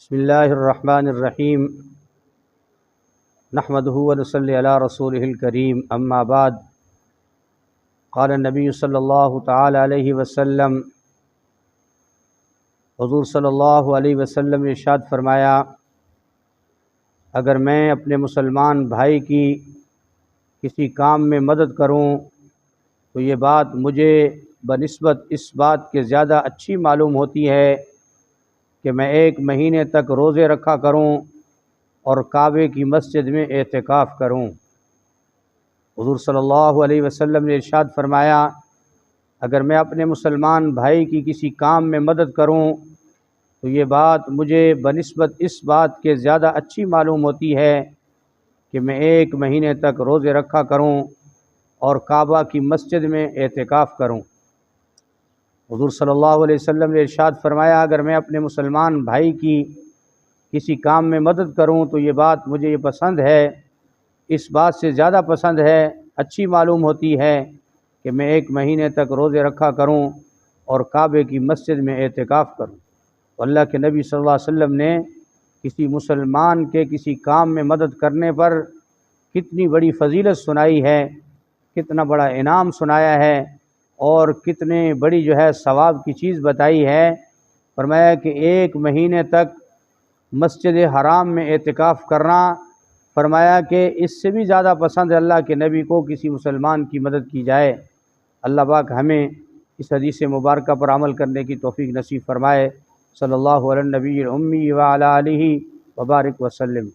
بسم اللہ الرحمن الرحیم نحمدہ ونصلی علی رسولہ الکریم اما بعد قال النبی صلی اللہ تعالی علیہ وسلم حضور صلی اللہ علیہ وسلم نے ارشاد فرمایا، اگر میں اپنے مسلمان بھائی کی کسی کام میں مدد کروں تو یہ بات مجھے بنسبت اس بات کے زیادہ اچھی معلوم ہوتی ہے کہ میں 1 مہینے تک روزے رکھا کروں اور کعبے کی مسجد میں اعتکاف کروں۔ حضور صلی اللہ علیہ وسلم نے ارشاد فرمایا، اگر میں اپنے مسلمان بھائی کی کسی کام میں مدد کروں تو یہ بات مجھے بنسبت اس بات کے زیادہ اچھی معلوم ہوتی ہے کہ میں 1 مہینے تک روزے رکھا کروں اور کعبہ کی مسجد میں اعتکاف کروں۔ حضور صلی اللہ علیہ وسلم نے ارشاد فرمایا، اگر میں اپنے مسلمان بھائی کی کسی کام میں مدد کروں تو یہ بات مجھے یہ پسند ہے، اس بات سے زیادہ پسند ہے، اچھی معلوم ہوتی ہے کہ میں 1 مہینے تک روزے رکھا کروں اور کعبے کی مسجد میں اعتکاف کروں۔ اللہ کے نبی صلی اللہ علیہ وسلم نے کسی مسلمان کے کسی کام میں مدد کرنے پر کتنی بڑی فضیلت سنائی ہے، کتنا بڑا انعام سنایا ہے اور کتنے بڑی ثواب کی چیز بتائی ہے۔ فرمایا کہ 1 مہینے تک مسجد حرام میں اعتکاف کرنا، فرمایا کہ اس سے بھی زیادہ پسند ہے اللہ کے نبی کو کسی مسلمان کی مدد کی جائے۔ اللہ پاک ہمیں اس حدیث مبارکہ پر عمل کرنے کی توفیق نصیب فرمائے۔ صلی اللہ علیہ نبی الامی وعلی آلہ وبارک وسلم۔